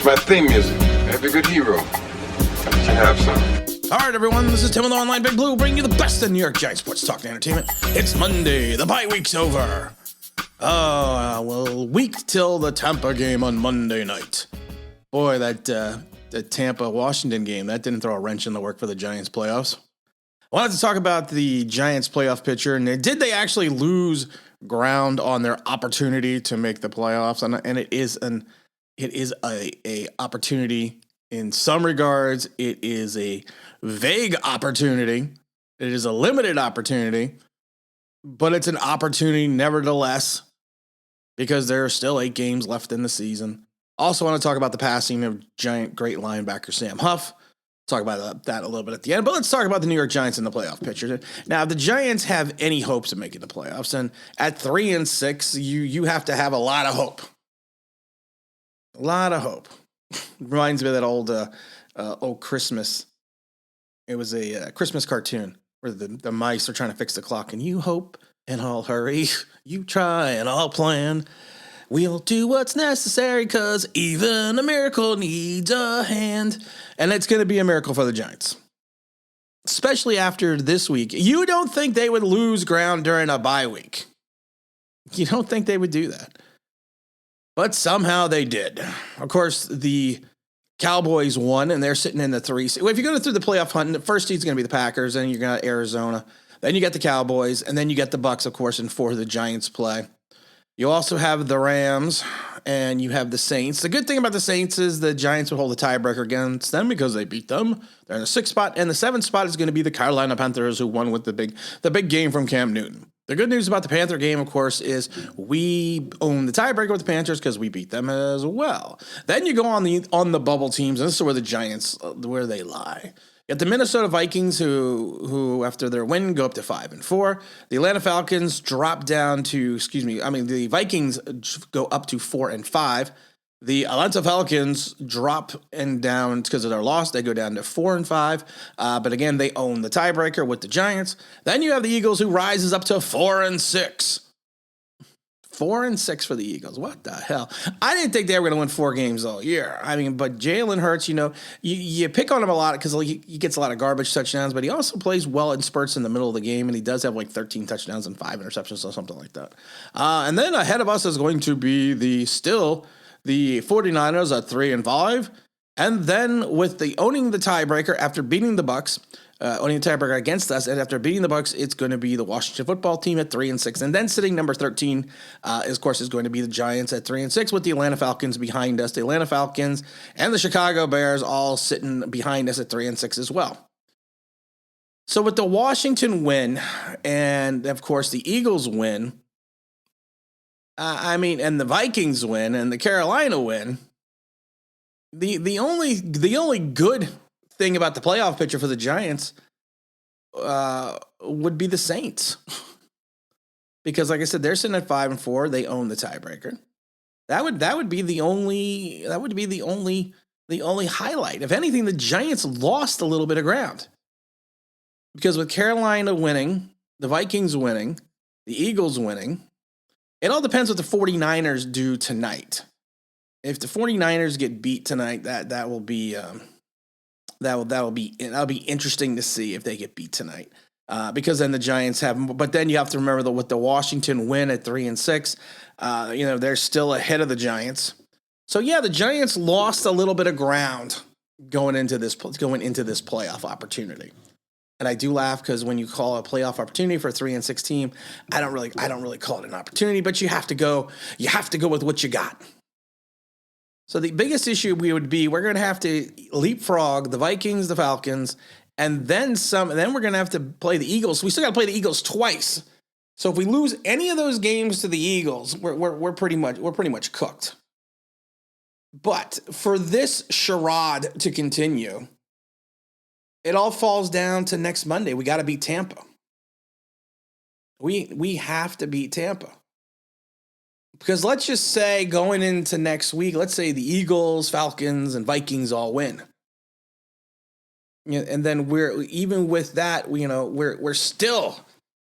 my theme music. Every good hero should have some. All right, everyone, this is Tim with Online Big Blue, bringing you the best of New York Giants sports talk and entertainment. It's Monday. The bye week's over. Week till the Tampa game on Monday night. Boy, that Tampa-Washington game, that didn't throw a wrench in the work for the Giants playoffs. I wanted to talk about the Giants playoff picture, and did they actually lose ground on their opportunity to make the playoffs? And it is a opportunity in some regards. It is a vague opportunity. It is a limited opportunity, but it's an opportunity nevertheless, because there are still 8 games left in the season. Also want to talk about the passing of Giant great linebacker Sam Huff. Talk about that a little bit at the end, but let's talk about the New York Giants in the playoff picture. Now, if the Giants have any hopes of making the playoffs, and at 3-6, you have to have a lot of hope. A lot of hope. Reminds me of that old Christmas. It was a Christmas cartoon where the mice are trying to fix the clock, and you hope and I'll hurry, you try and I'll plan. We'll do what's necessary because even a miracle needs a hand. And it's going to be a miracle for the Giants, especially after this week. You don't think they would lose ground during a bye week. You don't think they would do that. But somehow they did. Of course, the Cowboys won, and they're sitting in the 3. If you go through the playoff hunt, the first seed's going to be the Packers, then you're going to Arizona. Then you got the Cowboys, and then you get the Bucks, of course, and 4 the Giants play. You also have the Rams, and you have the Saints. The good thing about the Saints is the Giants will hold a tiebreaker against them because they beat them. They're in the 6th spot, and the 7th spot is going to be the Carolina Panthers, who won with the big game from Cam Newton. The good news about the Panther game, of course, is we own the tiebreaker with the Panthers because we beat them as well. Then you go on the bubble teams, and this is where the Giants, where they lie. You got the Minnesota Vikings, who after their win go up to 5-4. The Atlanta Falcons drop down to, the Vikings go up to 4-5. The Atlanta Falcons drop and down because of their loss. They go down to 4-5. But again, they own the tiebreaker with the Giants. Then you have the Eagles, who rises up to 4-6. 4-6 for the Eagles. What the hell? I didn't think they were going to win 4 games all year. But Jalen Hurts, you pick on him a lot because he gets a lot of garbage touchdowns, but he also plays well in spurts in the middle of the game, and he does have like 13 touchdowns and 5 interceptions or something like that. And then ahead of us is going to be the 49ers at 3-5. And then with owning the tiebreaker after beating the Bucks, owning the tiebreaker against us, and after beating the Bucks, it's going to be the Washington football team at 3-6. And then sitting number 13, is going to be the Giants at 3-6 with the Atlanta Falcons behind us. The Atlanta Falcons and the Chicago Bears all sitting behind us at 3-6 as well. So with the Washington win, and of course the Eagles win, and the Vikings win, and the Carolina win, the only good thing about the playoff picture for the Giants would be the Saints, because like I said, they're sitting at 5-4. They own the tiebreaker. That would be the only highlight. If anything, the Giants lost a little bit of ground, because with Carolina winning, the Vikings winning, the Eagles winning, it all depends what the 49ers do tonight. If the 49ers get beat tonight, that'll be interesting to see if they get beat tonight. Because then the Giants but then you have to remember with the Washington win at 3-6, they're still ahead of the Giants. So yeah, the Giants lost a little bit of ground going into this playoff opportunity. And I do laugh because when you call a playoff opportunity for a 3-6 team, I don't really call it an opportunity, but you have to go with what you got. So the biggest issue we're going to have to leapfrog the Vikings, the Falcons, and then some. And then we're going to have to play the Eagles. We still got to play the Eagles twice. So if we lose any of those games to the Eagles, we're pretty much cooked. But for this charade to continue, it all falls down to next Monday. We got to beat Tampa. We have to beat Tampa. Because let's just say going into next week, let's say the Eagles, Falcons, and Vikings all win. And then even with that, we're still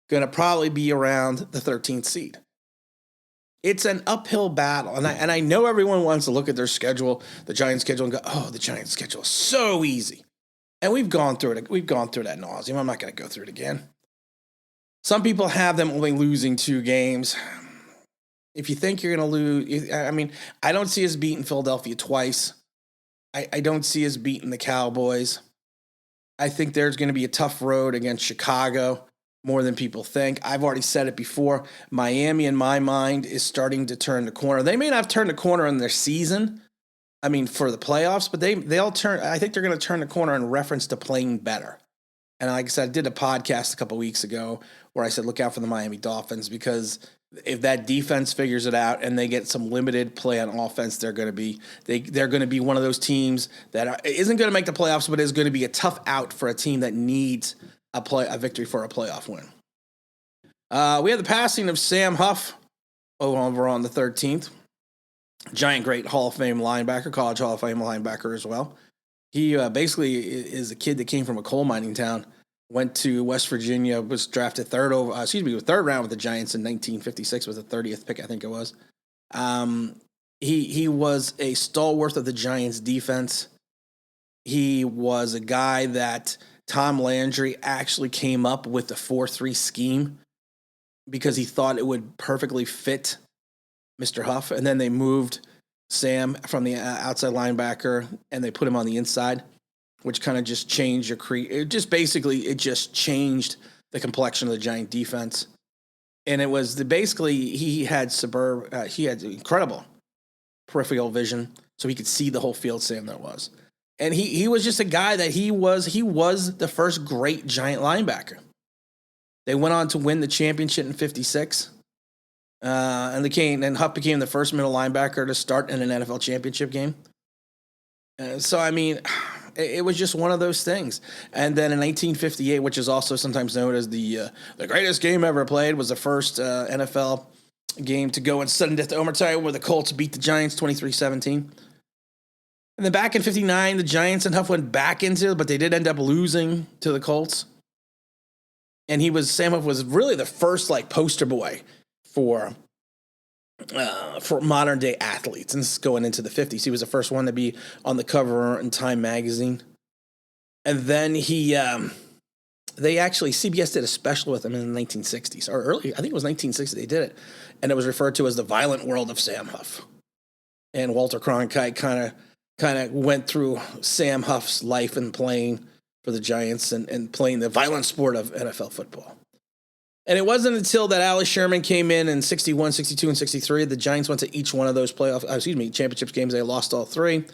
going to probably be around the 13th seed. It's an uphill battle. And I know everyone wants to look at their schedule, the Giants' schedule, and go, oh, the Giants' schedule is so easy. And we've gone through it. We've gone through that nauseum. I'm not going to go through it again. Some people have them only losing 2 games. If you think you're going to lose, I mean, I don't see us beating Philadelphia twice. I don't see us beating the Cowboys. I think there's going to be a tough road against Chicago, more than people think. I've already said it before. Miami, in my mind, is starting to turn the corner. They may not have turned the corner in their season, I mean, for the playoffs, but they'll turn. I think they're going to turn the corner in reference to playing better. And like I said, I did a podcast a couple weeks ago where I said, look out for the Miami Dolphins, because if that defense figures it out and they get some limited play on offense, they're going to be one of those teams that isn't going to make the playoffs, but is going to be a tough out for a team that needs a victory for a playoff win. We had the passing of Sam Huff over on the 13th. Giant, great Hall of Fame linebacker, college Hall of Fame linebacker as well. He basically is a kid that came from a coal mining town, went to West Virginia, was drafted third round with the Giants in 1956, was the 30th pick, I think it was. He was a stalwart of the Giants defense. He was a guy that Tom Landry actually came up with the 4-3 scheme because he thought it would perfectly fit Mr. Huff. And then they moved Sam from the outside linebacker and they put him on the inside, which kind of just changed it just changed the complexion of the Giant defense. And it was he had incredible peripheral vision, so he could see the whole field. Sam there was. And he was just a guy that he was the first great Giant linebacker. They went on to win the championship in 56. And Huff became the first middle linebacker to start in an NFL championship game. So, I mean, it was just one of those things. And then in 1958, which is also sometimes known as the greatest game ever played, was the first NFL game to go in sudden death overtime where the Colts beat the Giants 23-17. And then back in 59, the Giants and Huff went back into it, but they did end up losing to the Colts. And Sam Huff was really the first poster boy for modern day athletes. And this is going into the 50s. He was the first one to be on the cover in Time magazine. And then CBS did a special with him in the 1960s or early. I think it was 1960 they did it. And it was referred to as The Violent World of Sam Huff. And Walter Cronkite kind of went through Sam Huff's life and playing for the Giants and playing the violent sport of NFL football. And it wasn't until that Allie Sherman came in 61, 62, and 63, the Giants went to each one of those championships games. They lost all 3.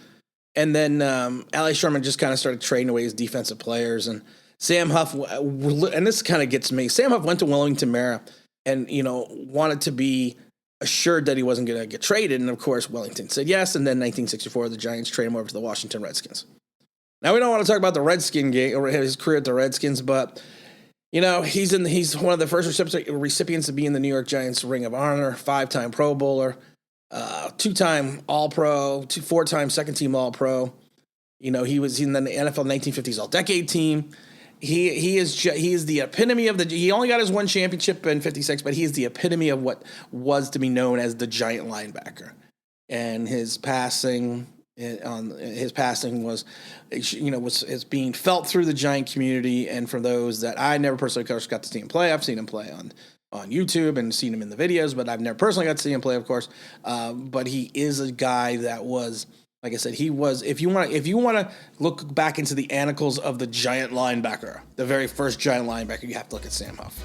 And then Allie Sherman just kind of started trading away his defensive players. And Sam Huff, and this kind of gets me, Sam Huff went to Wilmington Mara and, wanted to be assured that he wasn't going to get traded. And, of course, Wellington said yes. And then 1964, the Giants traded him over to the Washington Redskins. Now, we don't want to talk about the Redskin game or his career at the Redskins, but, he's one of the first recipients to be in the New York Giants Ring of Honor, 5-time Pro Bowler, 2-time All-Pro, 4-time second-team All-Pro. He was in the NFL 1950s All-Decade team. He is the epitome of he only got his one championship in 56, but he is the epitome of what was to be known as the Giant linebacker. And his passing was being felt through the Giant community. And for those that I never personally got to see him play, I've seen him play on YouTube and seen him in the videos, but I've never personally got to see him play, of course. But he is a guy that was, like I said, he was. If you want to look back into the annals of the Giant linebacker, the very first Giant linebacker, you have to look at Sam Huff.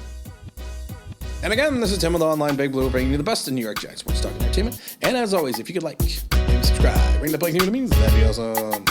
And again, this is Tim with Online Big Blue, bringing you the best in New York Giants sports talk and entertainment. And as always, if you could maybe subscribe, ring the bell, means that'd be awesome.